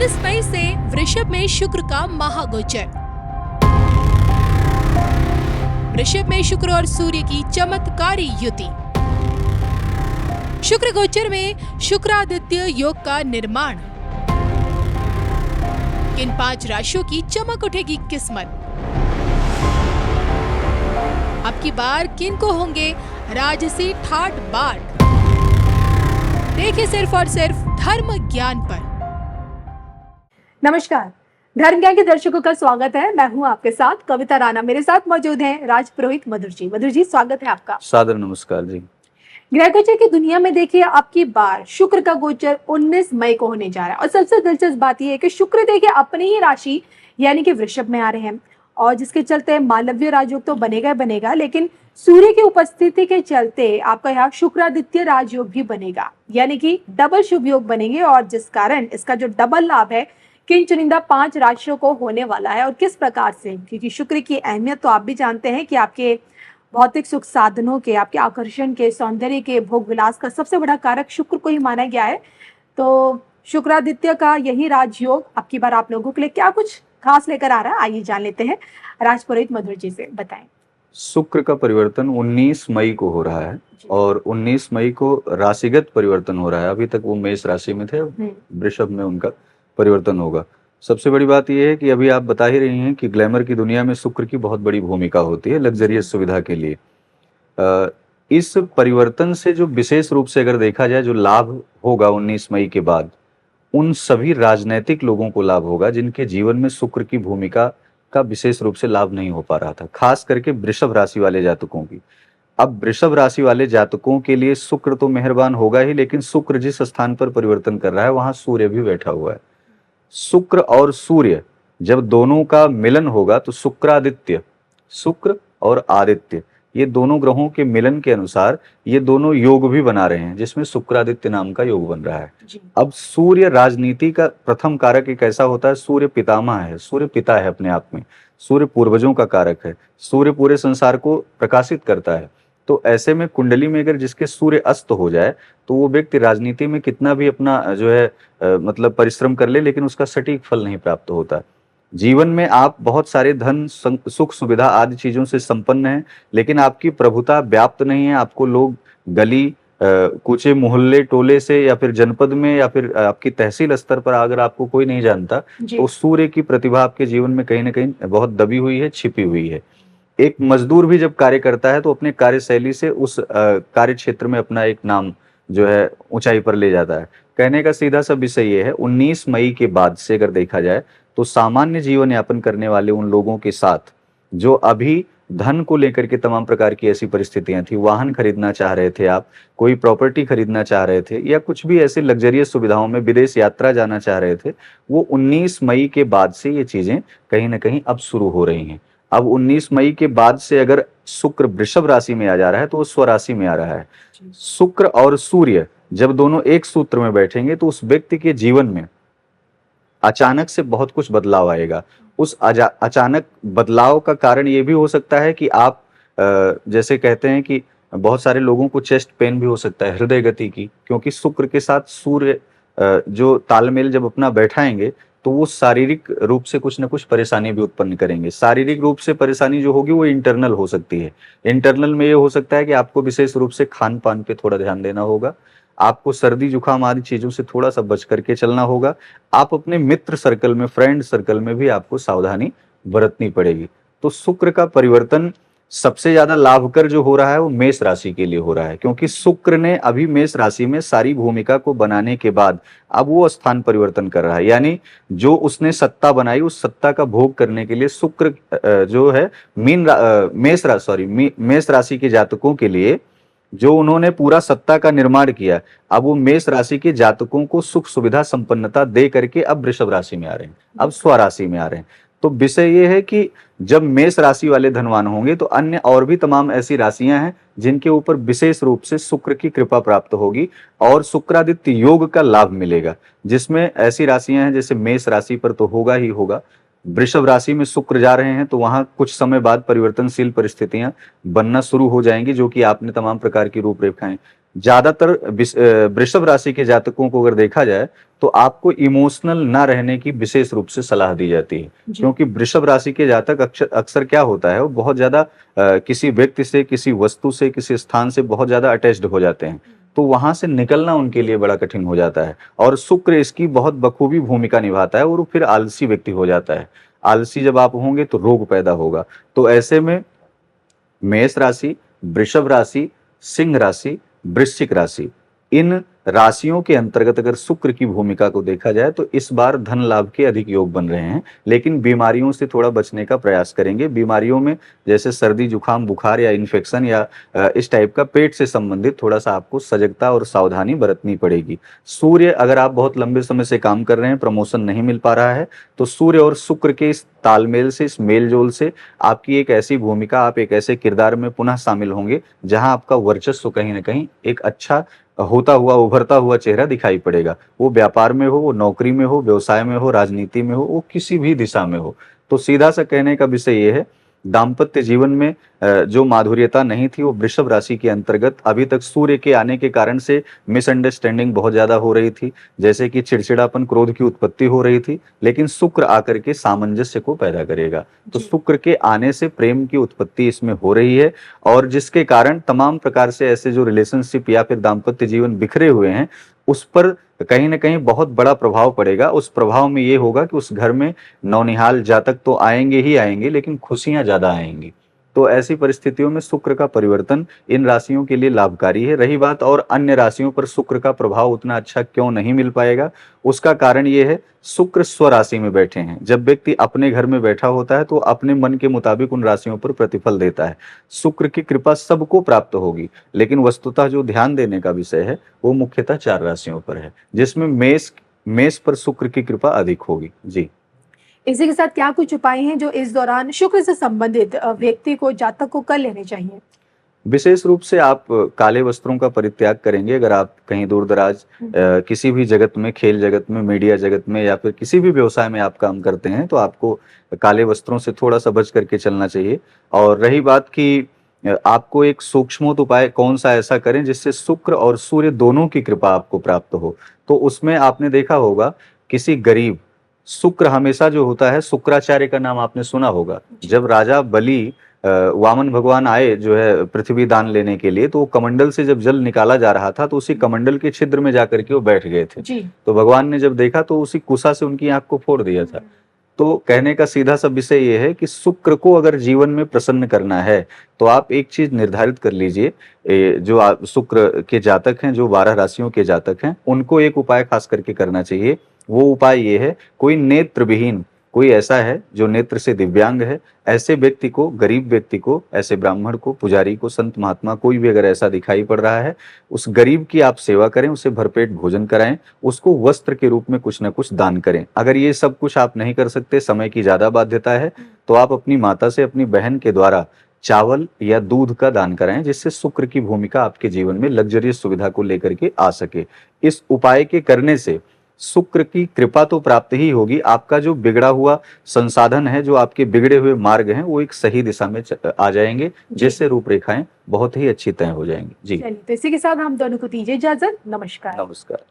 19 मई से वृषभ में शुक्र का महागोचर। वृषभ में शुक्र और सूर्य की चमत्कारी युति। शुक्र गोचर में शुक्रादित्य योग का निर्माण। किन 5 राशियों की चमक उठेगी किस्मत? अब की बार किन को होंगे राजसी ठाट बाट? देखिए सिर्फ और सिर्फ धर्म ज्ञान पर। नमस्कार, धर्म ज्ञान के दर्शकों का स्वागत है। मैं हूं आपके साथ कविता राणा। मेरे साथ मौजूद हैं राज पुरोहित मधुर जी। मधुर जी, स्वागत है आपका। सादर नमस्कार जी। ग्रह गोचर की दुनिया में देखिए, आपकी बार शुक्र का गोचर 19 मई को होने जा रहा है और सबसे दिलचस्प बात यह है कि शुक्र देखिए अपनी ही राशि यानी कि वृषभ में आ रहे हैं और जिसके चलते मालव्य राजयोग तो बनेगा, लेकिन सूर्य की उपस्थिति के चलते आपका यहाँ शुक्रादित्य राजयोग भी बनेगा, यानी कि डबल शुभ योग बनेंगे और जिस कारण इसका जो डबल लाभ है किन चुनिंदा 5 राशियों को होने वाला है। और किस प्रकार से, क्योंकि शुक्र की अहमियत तो आप भी जानते हैं कि आपके भौतिक सुख साधनों के, आपके आकर्षण के, सौंदर्य के, भोग विलास का सबसे बड़ा कारक शुक्र को ही माना गया है। तो शुक्रादित्य का यही राजयोग अब की बार आप लोगों के लिए क्या कुछ खास लेकर आ रहा है, आइए जान लेते हैं। राज पुरोहित मधुर जी से बताएं। शुक्र का परिवर्तन 19 मई को हो रहा है और 19 मई को राशिगत परिवर्तन हो रहा है। अभी तक वो मेष राशि में थे, वृषभ में उनका परिवर्तन होगा। सबसे बड़ी बात यह है कि अभी आप बता ही रही हैं कि ग्लैमर की दुनिया में शुक्र की बहुत बड़ी भूमिका होती है लग्जरियस सुविधा के लिए। इस परिवर्तन से जो विशेष रूप से अगर देखा जाए जो लाभ होगा 19 मई के बाद, उन सभी राजनैतिक लोगों को लाभ होगा जिनके जीवन में शुक्र की भूमिका का विशेष रूप से लाभ नहीं हो पा रहा था, खास करके वृषभ राशि वाले जातकों की। अब वृषभ राशि वाले जातकों के लिए शुक्र तो मेहरबान होगा ही, लेकिन शुक्र जिस स्थान पर परिवर्तन कर रहा है वहां सूर्य भी बैठा हुआ है। शुक्र और सूर्य जब दोनों का मिलन होगा तो शुक्रादित्य, शुक्र और आदित्य, ये दोनों ग्रहों के मिलन के अनुसार ये दोनों योग भी बना रहे हैं, जिसमें शुक्रादित्य नाम का योग बन रहा है। अब सूर्य राजनीति का प्रथम कारक एक ऐसा होता है, सूर्य पितामह है, सूर्य पिता है अपने आप में, सूर्य पूर्वजों का कारक है, सूर्य पूरे संसार को प्रकाशित करता है। तो ऐसे में कुंडली में अगर जिसके सूर्य अस्त हो जाए तो वो व्यक्ति राजनीति में कितना भी अपना जो है मतलब परिश्रम कर ले, लेकिन उसका सटीक फल नहीं प्राप्त होता। जीवन में आप बहुत सारे धन, सुख, सुविधा आदि चीजों से संपन्न हैं, लेकिन आपकी प्रभुता व्याप्त नहीं है। आपको लोग गली कूचे, मोहल्ले, टोले से या फिर जनपद में या फिर आपकी तहसील स्तर पर अगर आपको कोई नहीं जानता तो सूर्य की प्रतिभा आपके जीवन में कहीं ना कहीं बहुत दबी हुई है, छिपी हुई है। एक मजदूर भी जब कार्य करता है तो अपने कार्यशैली से उस कार्य क्षेत्र में अपना एक नाम जो है ऊंचाई पर ले जाता है। कहने का सीधा सा विषय ये है, 19 मई के बाद से अगर देखा जाए तो सामान्य जीवन यापन करने वाले उन लोगों के साथ जो अभी धन को लेकर के तमाम प्रकार की ऐसी परिस्थितियां थी, वाहन खरीदना चाह रहे थे आप, कोई प्रॉपर्टी खरीदना चाह रहे थे या कुछ भी ऐसे लग्जरियस सुविधाओं में विदेश यात्रा जाना चाह रहे थे, वो 19 मई के बाद से ये चीजें कहीं ना कहीं अब शुरू हो रही हैं। अब 19 मई के बाद से अगर शुक्र वृषभ राशि में आ जा रहा है तो वो स्वराशि में आ रहा है। शुक्र और सूर्य जब दोनों एक सूत्र में बैठेंगे तो उस व्यक्ति के जीवन में अचानक से बहुत कुछ बदलाव आएगा। उस अचानक बदलाव का कारण ये भी हो सकता है कि आप जैसे कहते हैं कि बहुत सारे लोगों को चेस्ट पेन भी हो सकता है, हृदय गति की, क्योंकि शुक्र के साथ सूर्य जो तालमेल जब अपना बैठाएंगे तो वो शारीरिक रूप से कुछ ना कुछ परेशानी भी उत्पन्न करेंगे। शारीरिक रूप से परेशानी जो होगी वो इंटरनल हो सकती है। इंटरनल में ये हो सकता है कि आपको विशेष रूप से खान पान पे थोड़ा ध्यान देना होगा, आपको सर्दी जुकाम आदि चीजों से थोड़ा सा बच करके चलना होगा। आप अपने मित्र सर्कल में, फ्रेंड सर्कल में भी आपको सावधानी बरतनी पड़ेगी। तो शुक्र का परिवर्तन सबसे ज्यादा लाभकर जो हो रहा है वो मेष राशि के लिए हो रहा है, क्योंकि शुक्र ने अभी मेष राशि में सारी भूमिका को बनाने के बाद अब वो स्थान परिवर्तन कर रहा है। यानी जो उसने सत्ता बनाई उस सत्ता का भोग करने के लिए शुक्र जो है मेष राशि के जातकों के लिए जो उन्होंने पूरा सत्ता का निर्माण किया, अब वो मेष राशि के जातकों को सुख सुविधा संपन्नता दे करके अब वृषभ राशि में आ रहे हैं, अब स्वराशि में आ रहे हैं। तो विषय ये है कि जब मेष राशि वाले धनवान होंगे तो अन्य और भी तमाम ऐसी राशियां हैं जिनके ऊपर विशेष रूप से शुक्र की कृपा प्राप्त होगी और शुक्रादित्य योग का लाभ मिलेगा। जिसमें ऐसी राशियां हैं जैसे मेष राशि पर तो होगा ही होगा, वृषभ राशि में शुक्र जा रहे हैं तो वहां कुछ समय बाद परिवर्तनशील परिस्थितियां बनना शुरू हो जाएंगी, जो कि आपने तमाम प्रकार की रूपरेखाएं ज्यादातर वृषभ राशि के जातकों को अगर देखा जाए तो आपको इमोशनल ना रहने की विशेष रूप से सलाह दी जाती है। जी। क्योंकि वृषभ राशि के जातक अक्सर क्या होता है, वो बहुत ज्यादा किसी व्यक्ति से, किसी वस्तु से, किसी स्थान से बहुत ज्यादा अटैच्ड हो जाते हैं, तो वहां से निकलना उनके लिए बड़ा कठिन हो जाता है। और शुक्र इसकी बहुत बखूबी भूमिका निभाता है और वो फिर आलसी व्यक्ति हो जाता है। आलसी जब आप होंगे तो रोग पैदा होगा। तो ऐसे में मेष राशि, वृषभ राशि, सिंह राशि, वृश्चिक राशि, इन राशियों के अंतर्गत अगर शुक्र की भूमिका को देखा जाए तो इस बार धन लाभ के अधिक योग बन रहे हैं, लेकिन बीमारियों से थोड़ा बचने का प्रयास करेंगे। बीमारियों में जैसे सर्दी, जुकाम, बुखार या इन्फेक्शन या इस टाइप का पेट से संबंधित थोड़ा सा आपको सजगता और सावधानी बरतनी पड़ेगी। सूर्य, अगर आप बहुत लंबे समय से काम कर रहे हैं, प्रमोशन नहीं मिल पा रहा है, तो सूर्य और शुक्र के इस तालमेल से, इस मेल जोल से आपकी एक ऐसी भूमिका, आप एक ऐसे किरदार में पुनः शामिल होंगे जहां आपका वर्चस्व कहीं ना कहीं एक अच्छा होता हुआ, उभरता हुआ चेहरा दिखाई पड़ेगा। वो व्यापार में हो, वो नौकरी में हो, व्यवसाय में हो, राजनीति में हो, वो किसी भी दिशा में हो। तो सीधा सा कहने का विषय ये है, दाम्पत्य जीवन में जो माधुर्यता नहीं थी वो वृषभ राशि के अंतर्गत अभी तक सूर्य के आने के कारण से मिसअंडरस्टैंडिंग बहुत ज्यादा हो रही थी, जैसे कि चिड़चिड़ापन, क्रोध की उत्पत्ति हो रही थी, लेकिन शुक्र आकर के सामंजस्य को पैदा करेगा। तो शुक्र के आने से प्रेम की उत्पत्ति इसमें हो रही है, और जिसके कारण तमाम प्रकार से ऐसे जो रिलेशनशिप या फिर दाम्पत्य जीवन बिखरे हुए हैं उस पर कहीं ना कहीं बहुत बड़ा प्रभाव पड़ेगा। उस प्रभाव में ये होगा कि उस घर में नौनिहाल जातक तो आएंगे ही आएंगे, लेकिन खुशियां ज्यादा आएंगी। तो ऐसी परिस्थितियों में शुक्र का परिवर्तन इन राशियों के लिए लाभकारी है। रही बात और अन्य राशियों पर शुक्र का प्रभाव उतना अच्छा क्यों नहीं मिल पाएगा, उसका कारण ये है, शुक्र स्वराशि में बैठे हैं। जब व्यक्ति अपने घर में बैठा होता है तो अपने मन के मुताबिक उन राशियों पर प्रतिफल देता है। शुक्र की कृपा सबको प्राप्त होगी, लेकिन वस्तुतः जो ध्यान देने का विषय है वो मुख्यतः 4 राशियों पर है, जिसमें मेष पर शुक्र की कृपा अधिक होगी। जी। इसी के साथ क्या कुछ उपाय हैं जो इस दौरान शुक्र से संबंधित व्यक्ति को, जातक को कर लेने चाहिए? विशेष रूप से आप काले वस्त्रों का परित्याग करेंगे। अगर आप कहीं दूर दराज किसी भी जगत में, खेल जगत में, मीडिया जगत में या फिर किसी भी व्यवसाय में आप काम करते हैं तो आपको काले वस्त्रों से थोड़ा सा बच करके चलना चाहिए। और रही बात कि आपको एक सूक्ष्मोत उपाय कौन सा ऐसा करें जिससे शुक्र और सूर्य दोनों की कृपा आपको प्राप्त हो, तो उसमें आपने देखा होगा किसी गरीब, शुक्र हमेशा जो होता है, शुक्राचार्य का नाम आपने सुना होगा। जब राजा बलि, वामन भगवान आए जो है पृथ्वी दान लेने के लिए, तो वो कमंडल से जब जल निकाला जा रहा था तो उसी कमंडल के छिद्र में जाकर के वो बैठ गए थे। तो भगवान ने जब देखा तो उसी कुशा से उनकी आंख को फोड़ दिया था। तो कहने का सीधा सा विषय ये है कि शुक्र को अगर जीवन में प्रसन्न करना है तो आप एक चीज निर्धारित कर लीजिए, जो शुक्र के जातक हैं, जो 12 राशियों के जातक हैं, उनको एक उपाय खास करके करना चाहिए। वो उपाय ये है, कोई नेत्र विहीन, कोई ऐसा है जो नेत्र से दिव्यांग है, ऐसे व्यक्ति को, गरीब व्यक्ति को, ऐसे ब्राह्मण को, पुजारी को, संत महात्मा, कोई भी अगर ऐसा दिखाई पड़ रहा है, उस गरीब की आप सेवा करें, उसे भरपेट भोजन कराएं, उसको वस्त्र के रूप में कुछ न कुछ दान करें। अगर ये सब कुछ आप नहीं कर सकते, समय की ज्यादा बाध्यता है, तो आप अपनी माता से, अपनी बहन के द्वारा चावल या दूध का दान कराएं, जिससे शुक्र की भूमिका आपके जीवन में लग्जरियस सुविधा को लेकर के आ सके। इस उपाय के करने से शुक्र की कृपा तो प्राप्त ही होगी, आपका जो बिगड़ा हुआ संसाधन है, जो आपके बिगड़े हुए मार्ग हैं, वो एक सही दिशा में आ जाएंगे, जिससे रूपरेखाएं बहुत ही अच्छी तय हो जाएंगी। जी। चलिए, तो इसी के साथ हम दोनों को दीजिए इजाजत। नमस्कार। नमस्कार।